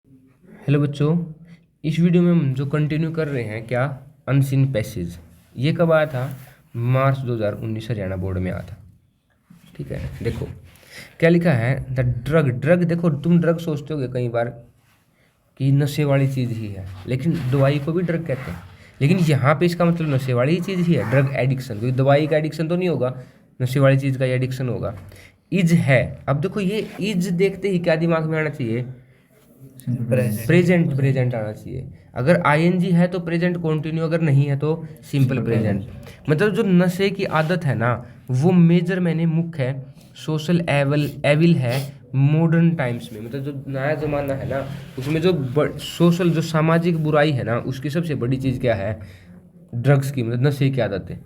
Hello बच्चों, इस video में हम जो कंटिन्यू कर रहे हैं क्या, अनसीन पैसेज। ये कब आया था? मार्च 2019 हरियाणा बोर्ड में आया था। ठीक है, देखो क्या लिखा है। द ड्रग ड्रग देखो, तुम ड्रग सोचते होगे कई बार कि नशे वाली चीज़ ही है, लेकिन दवाई को भी ड्रग कहते हैं। लेकिन यहाँ पे इसका मतलब नशे वाली ही चीज़ ही है, ड्रग एडिक्शन। क्योंकि दवाई का एडिक्शन तो नहीं होगा, नशे वाली चीज़ का एडिक्शन होगा। इज है। अब देखो ये इज देखते ही क्या दिमाग में आना चाहिए? प्रेजेंट प्रेजेंट आना चाहिए। अगर आईएनजी है तो प्रेजेंट कंटिन्यू, अगर नहीं है तो सिंपल प्रेजेंट। मतलब जो नशे की आदत है ना, वो मेजर मैंने मुख्य है, सोशल एविल है मॉडर्न टाइम्स में। मतलब जो नया जमाना है ना, उसमें जो सोशल जो सामाजिक बुराई है ना, उसकी सबसे बड़ी चीज़ क्या है? ड्रग्स की, मतलब नशे की आदत है।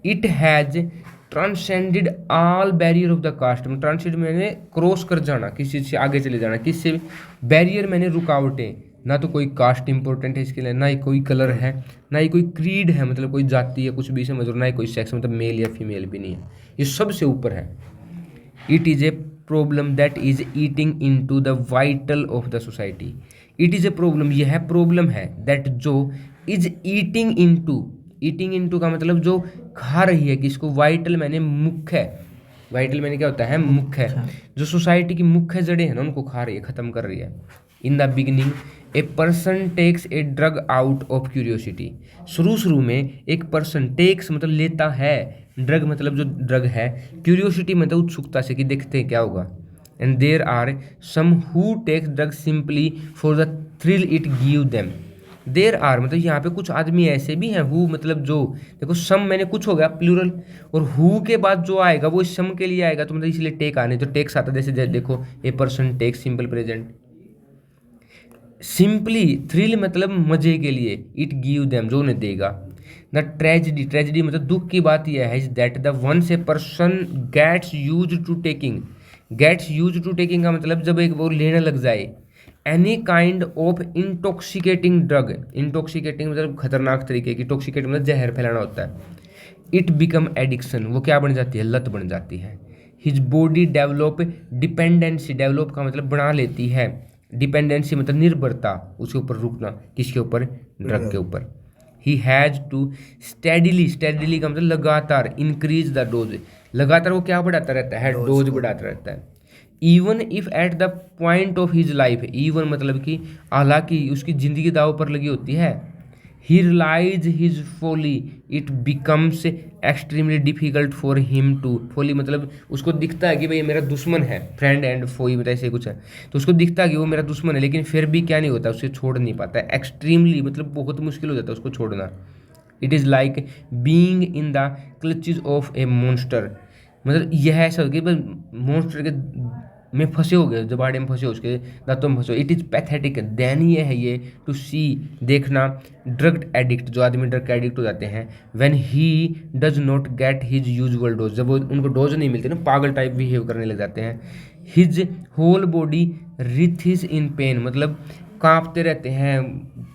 It has transcended all barrier of the caste. में ट्रांसेंड मैंने क्रॉस कर जाना, किसी चीज़ से आगे चले जाना, किससे? बैरियर मैंने रुकावटें। ना तो कोई कास्ट इंपॉर्टेंट है इसके लिए, ना ही कोई कलर है, ना ही कोई क्रीड है, मतलब कोई जाति है कुछ भी समझ लो, ना ही कोई सेक्स, मतलब मेल या फीमेल भी नहीं है, ये सबसे ऊपर है। It is a problem that is eating into the vital of the society. It is a problem, यह प्रॉब्लम है, दैट जो is eating into. Eating into का मतलब जो खा रही है, किसको? वाइटल मैंने मुख्य है। वाइटल मैंने क्या होता है? मुख्य है। जो सोसाइटी की मुख्य जड़ें हैं ना, उनको खा रही है, खत्म कर रही है। In the beginning a person takes a drug out of curiosity. शुरू में एक पर्सन टेक्स मतलब लेता है, ड्रग मतलब जो ड्रग है, क्यूरियोसिटी मतलब उत्सुकता से कि देखते हैं क्या होगा। And there are some who takes drug simply for the thrill it give them. There are मतलब यहाँ पे कुछ आदमी ऐसे भी हैं, हु मतलब जो, देखो सम मैंने कुछ हो गया प्लूरल, और हु के बाद जो आएगा वो सम के लिए आएगा, तो मतलब इसलिए टेक आने, तो टेक्स आता है। जैसे देखो a person take, simple present. Simply thrill मतलब मजे के लिए, इट गिव देम जो उन्हें देगा। द ट्रेजिडी, ट्रेजिडी मतलब दुख की बात यह है, that the once a person gets use to taking. Gets use to taking का मतलब जब एक वो लेने लग जाए any kind of intoxicating drug. Intoxicating मतलब खतरनाक तरीके की, टॉक्सिकेटिंग मतलब जहर फैलाना होता है। इट बिकम एडिक्शन, वो क्या बन जाती है? लत बन जाती है। His body develop dependency, develop का मतलब बना लेती है, डिपेंडेंसी मतलब निर्भरता, उसके ऊपर रुकना, किसके ऊपर? ड्रग के ऊपर। He has to steadily, steadily का मतलब लगातार, इंक्रीज द डोज, लगातार वो क्या बढ़ाता रहता है? डोज बढ़ाता रहता है। Even if at the point of his life, even मतलब कि हालांकि उसकी ज़िंदगी दाव पर लगी होती है। He realise his folly, it becomes extremely difficult for him to. Folly मतलब उसको दिखता है कि भाई मेरा दुश्मन है, फ्रेंड एंड फोई मतलब ऐसे कुछ है, तो उसको दिखता है कि वो मेरा दुश्मन है, लेकिन फिर भी क्या नहीं होता, उसे छोड़ नहीं पाता है। एक्सट्रीमली मतलब बहुत मुश्किल हो जाता है उसको छोड़ना। It is like being in the clutches of A monster. मतलब यह ऐसा हो कि मॉन्स्टर के में फंसे हो गए, जबाड़े में फंसे हो, उसके दांतों में फंसे हो। इट इज़ पैथेटिक, दयनीय है ये, टू सी देखना, ड्रग एडिक्ट, जो आदमी ड्रग एडिक्ट हो जाते हैं, when he does not get his usual dose, जब वो उनको डोज नहीं मिलती ना, पागल टाइप बिहेव करने लग जाते हैं। His whole body writhes in pain, मतलब कांपते रहते हैं,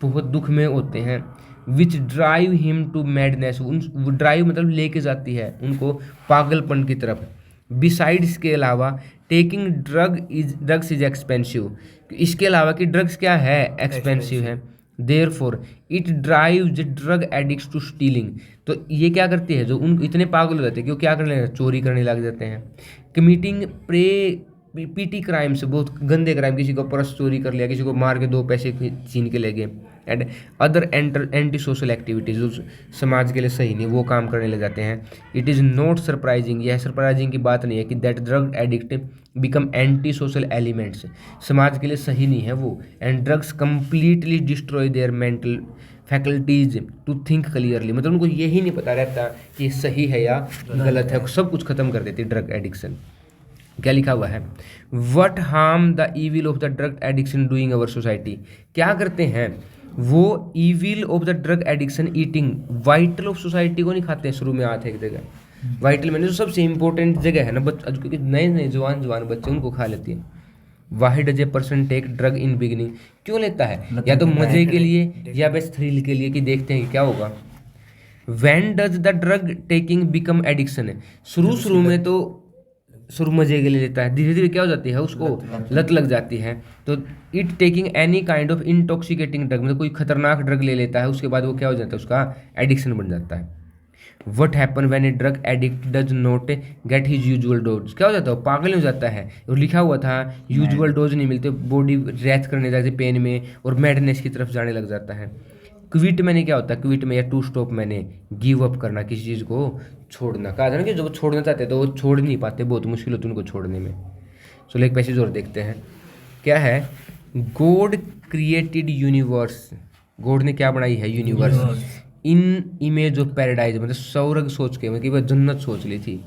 बहुत दुख में होते हैं। Which drive him to madness, उन ड्राइव मतलब लेके जाती है उनको पागलपन की तरफ। बिसाइड्स के अलावा टेकिंग ड्रग्स इज एक्सपेंसिव, इसके अलावा कि ड्रग्स क्या है? एक्सपेंसिव है। Therefore it drive drug addict to stealing, तो ये क्या करती है, जो उन इतने पागल हो जाते हैं कि वो क्या करने लगते हैं? चोरी करने लग जाते हैं। कमिटिंग प्रे पीटी क्राइम्स, बहुत गंदे क्राइम, किसी को पर्स चोरी कर लिया, किसी को मार के 2 पैसे छीन के ले गए। And other anti social activities, जो समाज के लिए सही नहीं, वो काम करने लग जाते हैं। इट इज़ नॉट सरप्राइजिंग, यह सरप्राइजिंग की बात नहीं है कि that drug addict become anti social elements, समाज के लिए सही नहीं है वो। And drugs completely destroy their mental faculties to think clearly, मतलब उनको यही नहीं पता रहता कि सही है या गलत है, सब कुछ खत्म कर देती है ड्रग एडिक्शन। क्या लिखा हुआ है? What harm the evil of the drug addiction doing our society, क्या करते हैं वो evil of the drug addiction eating. Vital of society को नहीं खाते हैं, शुरू में आते एक जगह वाइटल मैंने जो सबसे इंपॉर्टेंट जगह है ना, क्योंकि नए नए जवान बच्चे उनको खा लेते हैं। Why does a person take drug in beginning, क्यों लेता है? या तो मजे के लिए या बस थ्रिल के लिए कि देखते हैं कि क्या होगा। When does the drug taking become addiction है, शुरू में तो शुरू मजे के लिए लेता है, धीरे धीरे क्या हो जाती है उसको लत लग जाती है। तो it taking any kind of intoxicating drug, मतलब कोई खतरनाक ड्रग ले लेता है, उसके बाद वो क्या हो जाता है, उसका एडिक्शन बन जाता है। What happen when a drug addict does not get his usual dose, क्या हो जाता है, वो पागल हो जाता है। और लिखा हुआ था यूजुअल डोज नहीं मिलते, बॉडी रिएक्ट करने जाती है पेन में और मैडनेस की तरफ जाने लग जाता है। क्विट मैंने क्या होता है, क्विट में या टू स्टॉप मैंने गिव अप करना, किसी चीज़ को छोड़ना। कहा था ना कि जो छोड़ना चाहते हैं तो वो छोड़ नहीं पाते, बहुत मुश्किल होती है उनको छोड़ने में। चलो एक पैसेज और देखते हैं, क्या है। गॉड क्रिएटेड यूनिवर्स, गॉड ने क्या बनाई है, universe, in image of paradise, मतलब स्वर्ग सोच के, मतलब वह जन्नत सोच ली थी।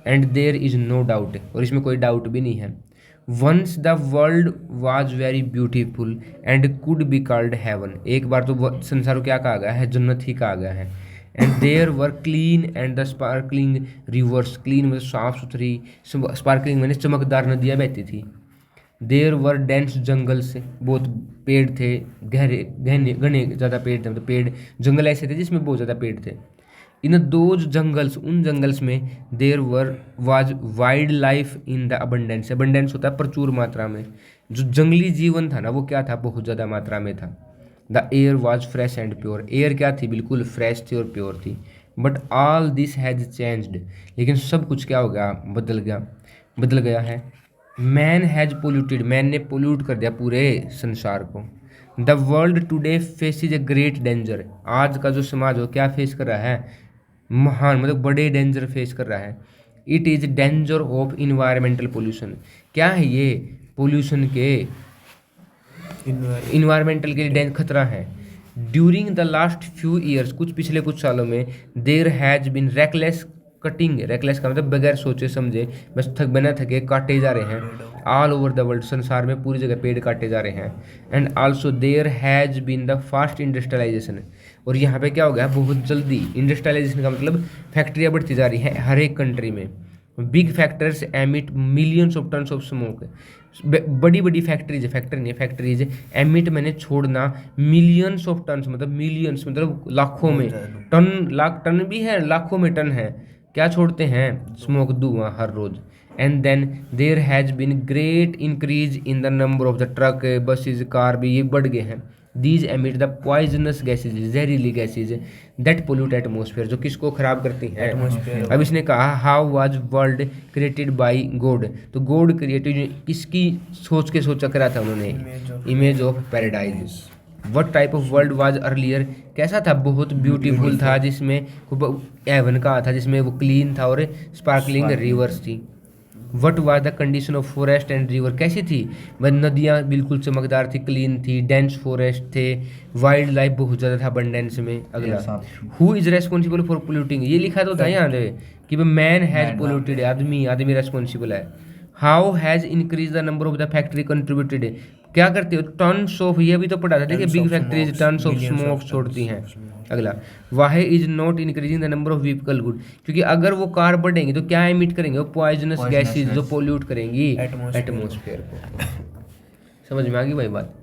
And there is no doubt, और इसमें कोई डाउट भी नहीं है। Once the world was very beautiful and could be called heaven, एक बार तो संसार को क्या कहा गया है, जन्नत ही कहा गया है। And there were clean and the sparkling rivers, clean मतलब साफ सुथरी, स्पार्कलिंग मैंने चमकदार नदियाँ बहती थी। देयर वर डेंस जंगल्स, बहुत पेड़ थे, गहरे घने घने ज़्यादा पेड़ थे, मतलब पेड़ जंगल ऐसे थे जिसमें बहुत ज़्यादा पेड़ थे। इन दोज जंगल्स, उन जंगल्स में there were was wild life in the abundance, abundance होता है प्रचुर मात्रा में, जो जंगली जीवन था ना वो क्या था, बहुत ज़्यादा मात्रा में था। The air was fresh and pure, air क्या थी, बिल्कुल फ्रेश थी और प्योर थी। But all this has changed, लेकिन सब कुछ क्या हो गया, बदल गया है। मैन हैज पोल्यूटेड, मैन ने पोल्यूट कर दिया पूरे संसार को। The world today faces a great danger, आज का जो समाज हो क्या फेस कर रहा है, महान मतलब बड़े डेंजर फेस कर रहा है। It is danger of environmental pollution, क्या है ये, पोल्यूशन के, इन्वायरमेंटल के लिए खतरा है। During the last few years, कुछ पिछले कुछ सालों में, there has been reckless cutting, reckless का मतलब बगैर सोचे समझे, बस बिना थके काटे जा रहे हैं। ऑल ओवर द वर्ल्ड, संसार में पूरी जगह पेड़ काटे जा रहे हैं। And also there has been the fast industrialisation, और यहाँ पे क्या हो गया, बहुत जल्दी, इंडस्ट्रियलाइजेशन का मतलब फैक्ट्रियाँ बढ़ती जा रही हैं हर एक कंट्री में। Big factors emit millions of turns of smoke, बड़ी बड़ी फैक्ट्रीज, फैक्ट्री नहीं फैक्ट्रीज, एमिट मैंने छोड़ना मिलियंस ऑफ टन्स, मतलब मिलियंस मतलब लाखों में, टन, लाख टन भी है, लाखों में टन है, क्या छोड़ते हैं, स्मोक, धुआं हर रोज। And then there has been great increase in the number of the truck, buses, car भी ये बढ़ गए हैं। These emit the poisonous gases, जहरीली गैसेज दैट पोल्यूट एटमोसफेयर, जो किसको खराब करती हैं, अब इसने कहा how was world created by God, तो गॉड क्रिएटेड किसकी सोच के सोचा करा था उन्होंने, image of paradise. What type of world was earlier, कैसा था, बहुत ब्यूटीफुल था, जिसमें हेवन कहा था, जिसमें वो क्लीन था और स्पार्कलिंग रिवर्स थी। What was the condition of forest and river, कैसी थी, वह नदियाँ बिल्कुल चमकदार थी, क्लीन थी, डेंस फॉरेस्ट थे, वाइल्ड लाइफ बहुत ज़्यादा था अबंडेंस में। अगला, who is responsible for polluting, ये लिखा तो था यहाँ पे कि मैन हैज पोल्यूटेड, आदमी रेस्पॉन्सिबल है। How has increase the number of the factory contributed, क्या करते हो, टन्स ऑफ, ये भी तो पढ़ा था, देखिए big factories tons of smoke छोड़ती हैं। अगला, why is not increasing the number of vehicle good, क्योंकि अगर वो कार बढ़ेंगे तो क्या एमिट करेंगे, वो पॉइजनस गैसेज जो पोल्यूट करेंगी एटमोसफेयर को। समझ में आ गई भाई बात।